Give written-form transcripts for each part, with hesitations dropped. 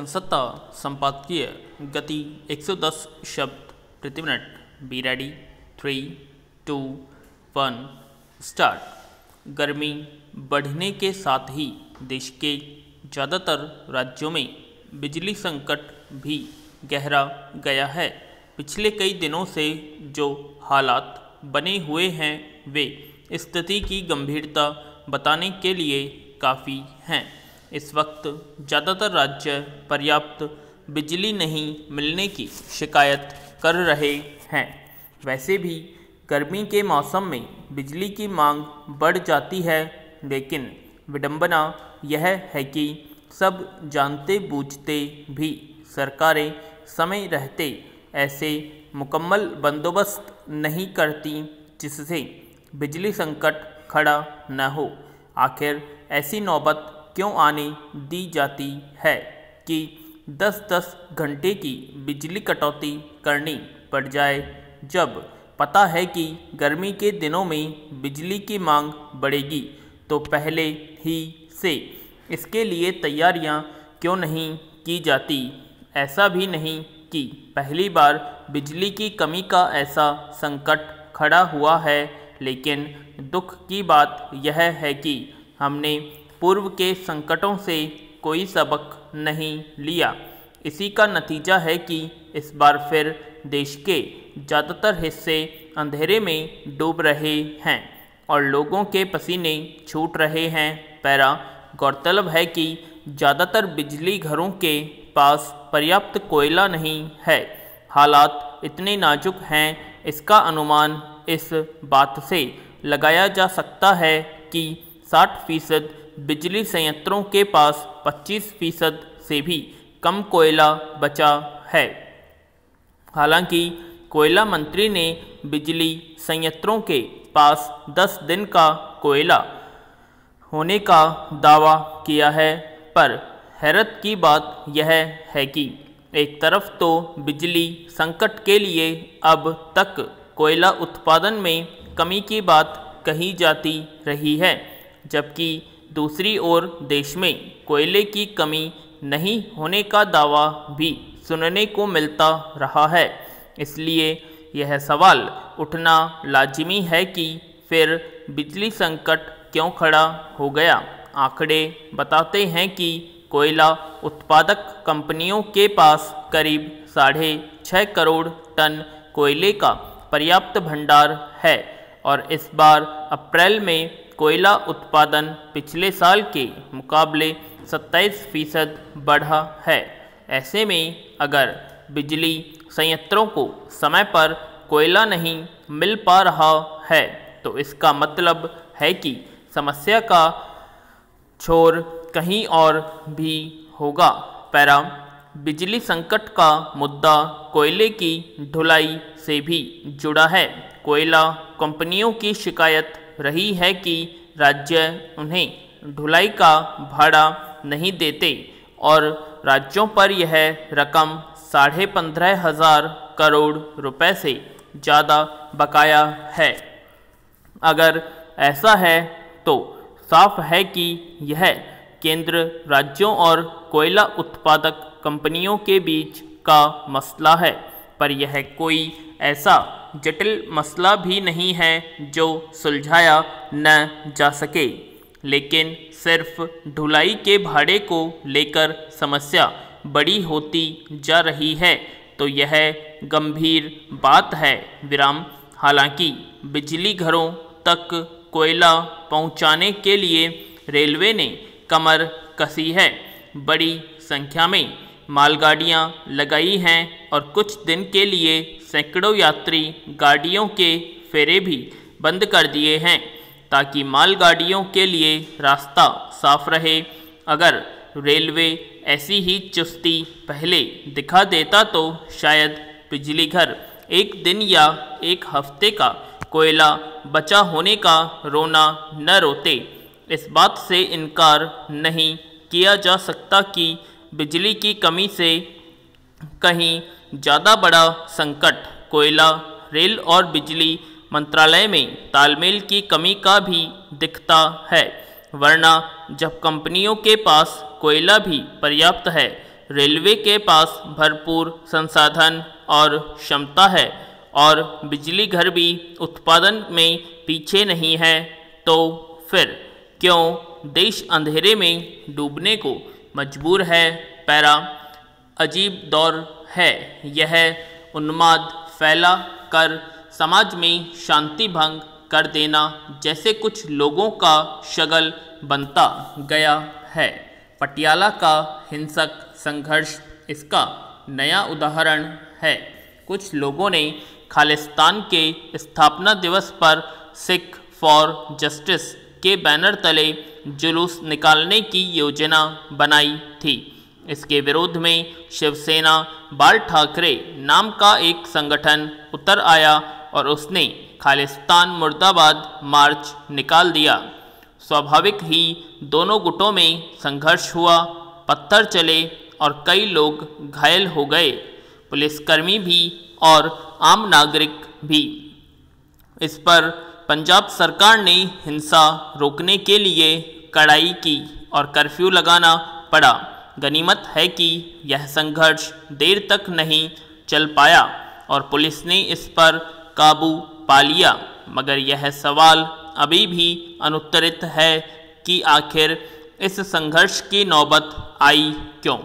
संसदता संपादकीय गति 110 शब्द प्रति मिनट। Be ready. 3, 2, 1 स्टार्ट। गर्मी बढ़ने के साथ ही देश के ज़्यादातर राज्यों में बिजली संकट भी गहरा गया है। पिछले कई दिनों से जो हालात बने हुए हैं वे स्थिति की गंभीरता बताने के लिए काफ़ी हैं। इस वक्त ज़्यादातर राज्य पर्याप्त बिजली नहीं मिलने की शिकायत कर रहे हैं। वैसे भी गर्मी के मौसम में बिजली की मांग बढ़ जाती है, लेकिन विडंबना यह है कि सब जानते बूझते भी सरकारें समय रहते ऐसे मुकम्मल बंदोबस्त नहीं करती जिससे बिजली संकट खड़ा न हो। आखिर ऐसी नौबत क्यों आने दी जाती है कि 10-10 घंटे की बिजली कटौती करनी पड़ जाए, जब पता है कि गर्मी के दिनों में बिजली की मांग बढ़ेगी। तो पहले ही से इसके लिए तैयारियां क्यों नहीं की जाती। ऐसा भी नहीं कि पहली बार बिजली की कमी का ऐसा संकट खड़ा हुआ है, लेकिन दुख की बात यह है कि हमने पूर्व के संकटों से कोई सबक नहीं लिया। इसी का नतीजा है कि इस बार फिर देश के ज़्यादातर हिस्से अंधेरे में डूब रहे हैं और लोगों के पसीने छूट रहे हैं। पैरा गौरतलब है कि ज़्यादातर बिजली घरों के पास पर्याप्त कोयला नहीं है। हालात इतने नाजुक हैं, इसका अनुमान इस बात से लगाया जा सकता है कि 60% बिजली संयंत्रों के पास 25% से भी कम कोयला बचा है। हालांकि कोयला मंत्री ने बिजली संयंत्रों के पास 10 दिन का कोयला होने का दावा किया है, पर हैरत की बात यह है कि एक तरफ तो बिजली संकट के लिए अब तक कोयला उत्पादन में कमी की बात कही जाती रही है, जबकि दूसरी ओर देश में कोयले की कमी नहीं होने का दावा भी सुनने को मिलता रहा है। इसलिए यह सवाल उठना लाजिमी है कि फिर बिजली संकट क्यों खड़ा हो गया। आंकड़े बताते हैं कि कोयला उत्पादक कंपनियों के पास करीब 6.5 करोड़ टन कोयले का पर्याप्त भंडार है और इस बार अप्रैल में कोयला उत्पादन पिछले साल के मुकाबले 27% बढ़ा है। ऐसे में अगर बिजली संयंत्रों को समय पर कोयला नहीं मिल पा रहा है, तो इसका मतलब है कि समस्या का छोर कहीं और भी होगा। पैरा बिजली संकट का मुद्दा कोयले की ढुलाई से भी जुड़ा है। कोयला कंपनियों की शिकायत रही है कि राज्य उन्हें ढुलाई का भाड़ा नहीं देते और राज्यों पर यह रकम 15,500 करोड़ रुपए से ज़्यादा बकाया है। अगर ऐसा है तो साफ है कि यह केंद्र, राज्यों और कोयला उत्पादक कंपनियों के बीच का मसला है, पर यह कोई ऐसा जटिल मसला भी नहीं है जो सुलझाया न जा सके। लेकिन सिर्फ ढुलाई के भाड़े को लेकर समस्या बड़ी होती जा रही है, तो यह गंभीर बात है। विराम। हालांकि बिजली घरों तक कोयला पहुंचाने के लिए रेलवे ने कमर कसी है। बड़ी संख्या में मालगाड़ियां लगाई हैं और कुछ दिन के लिए सैकड़ों यात्री गाड़ियों के फेरे भी बंद कर दिए हैं, ताकि मालगाड़ियों के लिए रास्ता साफ रहे। अगर रेलवे ऐसी ही चुस्ती पहले दिखा देता तो शायद बिजली घर एक दिन या एक हफ्ते का कोयला बचा होने का रोना न रोते। इस बात से इनकार नहीं किया जा सकता कि बिजली की कमी से कहीं ज़्यादा बड़ा संकट कोयला, रेल और बिजली मंत्रालय में तालमेल की कमी का भी दिखता है। वरना जब कंपनियों के पास कोयला भी पर्याप्त है, रेलवे के पास भरपूर संसाधन और क्षमता है और बिजली घर भी उत्पादन में पीछे नहीं है, तो फिर क्यों देश अंधेरे में डूबने को मजबूर है। पैरा अजीब दौर है यह, उन्माद फैला कर समाज में शांति भंग कर देना जैसे कुछ लोगों का शगल बनता गया है। पटियाला का हिंसक संघर्ष इसका नया उदाहरण है। कुछ लोगों ने खालिस्तान के स्थापना दिवस पर सिख फॉर जस्टिस के बैनर तले जुलूस निकालने की योजना बनाई थी। इसके विरोध में शिवसेना बाल ठाकरे नाम का एक संगठन उतर आया और उसने खालिस्तान मुर्दाबाद मार्च निकाल दिया। स्वाभाविक ही दोनों गुटों में संघर्ष हुआ, पत्थर चले और कई लोग घायल हो गए, पुलिसकर्मी भी और आम नागरिक भी। इस पर पंजाब सरकार ने हिंसा रोकने के लिए कड़ाई की और कर्फ्यू लगाना पड़ा। गनीमत है कि यह संघर्ष देर तक नहीं चल पाया और पुलिस ने इस पर काबू पा लिया, मगर यह सवाल अभी भी अनुत्तरित है कि आखिर इस संघर्ष की नौबत आई क्यों।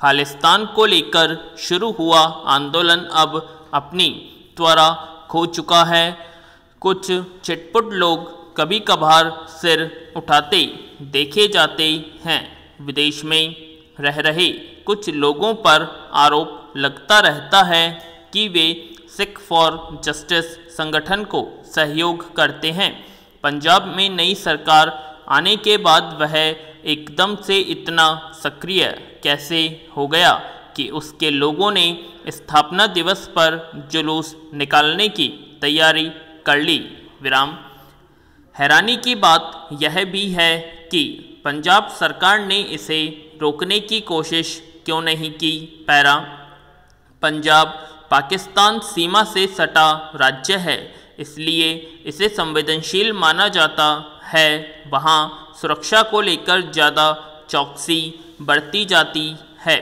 खालिस्तान को लेकर शुरू हुआ आंदोलन अब अपनी त्वरा खो चुका है। कुछ चिटपुट लोग कभी कभार सिर उठाते देखे जाते हैं। विदेश में रह रहे कुछ लोगों पर आरोप लगता रहता है कि वे सिख फॉर जस्टिस संगठन को सहयोग करते हैं। पंजाब में नई सरकार आने के बाद वह एकदम से इतना सक्रिय कैसे हो गया कि उसके लोगों ने स्थापना दिवस पर जुलूस निकालने की तैयारी कर ली। विराम। हैरानी की बात यह भी है कि पंजाब सरकार ने इसे रोकने की कोशिश क्यों नहीं की। पैरा पंजाब पाकिस्तान सीमा से सटा राज्य है, इसलिए इसे संवेदनशील माना जाता है। वहाँ सुरक्षा को लेकर ज़्यादा चौकसी बरती जाती है।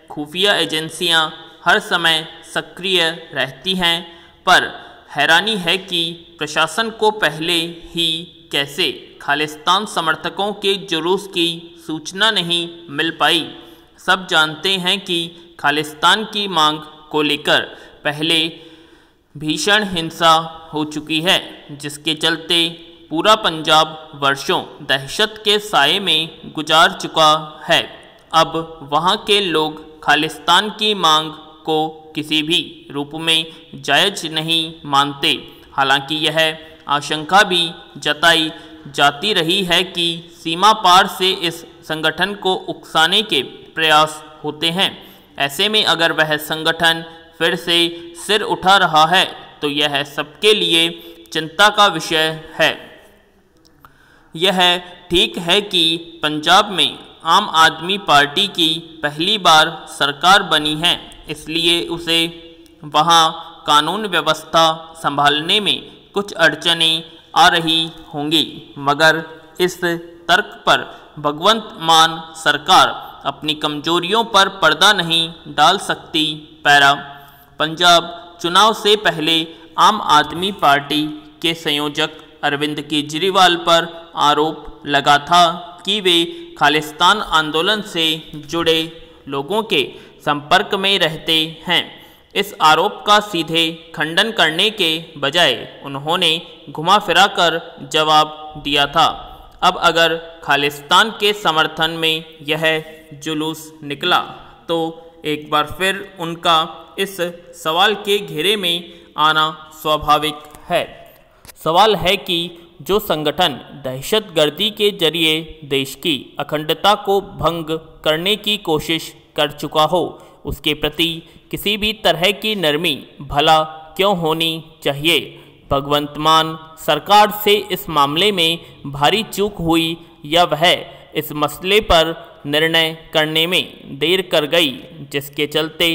खुफिया एजेंसियाँ हर समय सक्रिय रहती हैं, पर हैरानी है कि प्रशासन को पहले ही कैसे खालिस्तान समर्थकों के जुलूस की सूचना नहीं मिल पाई। सब जानते हैं कि खालिस्तान की मांग को लेकर पहले भीषण हिंसा हो चुकी है, जिसके चलते पूरा पंजाब वर्षों दहशत के साए में गुजार चुका है। अब वहाँ के लोग खालिस्तान की मांग को किसी भी रूप में जायज़ नहीं मानते। हालांकि यह आशंका भी जताई जाती रही है कि सीमा पार से इस संगठन को उकसाने के प्रयास होते हैं। ऐसे में अगर वह संगठन फिर से सिर उठा रहा है तो यह सबके लिए चिंता का विषय है। यह ठीक है कि पंजाब में आम आदमी पार्टी की पहली बार सरकार बनी है, इसलिए उसे वहाँ कानून व्यवस्था संभालने में कुछ अड़चनें आ रही होंगी, मगर इस तर्क पर भगवंत मान सरकार अपनी कमजोरियों पर पर्दा नहीं डाल सकती। पैरा पंजाब चुनाव से पहले आम आदमी पार्टी के संयोजक अरविंद केजरीवाल पर आरोप लगा था कि वे खालिस्तान आंदोलन से जुड़े लोगों के संपर्क में रहते हैं। इस आरोप का सीधे खंडन करने के बजाय उन्होंने घुमा फिरा कर जवाब दिया था। अब अगर खालिस्तान के समर्थन में यह जुलूस निकला तो एक बार फिर उनका इस सवाल के घेरे में आना स्वाभाविक है। सवाल है कि जो संगठन दहशतगर्दी के जरिए देश की अखंडता को भंग करने की कोशिश कर चुका हो, उसके प्रति किसी भी तरह की नरमी भला क्यों होनी चाहिए। भगवंत मान सरकार से इस मामले में भारी चूक हुई या वह इस मसले पर निर्णय करने में देर कर गई, जिसके चलते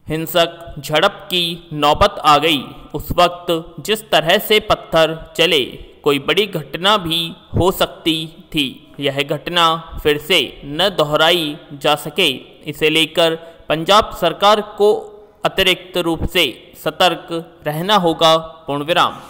हिंसक झड़प की नौबत आ गई। उस वक्त जिस तरह से पत्थर चले कोई बड़ी घटना भी हो सकती थी। यह घटना फिर से न दोहराई जा सके, इसे लेकर पंजाब सरकार को अतिरिक्त रूप से सतर्क रहना होगा। पूर्ण विराम।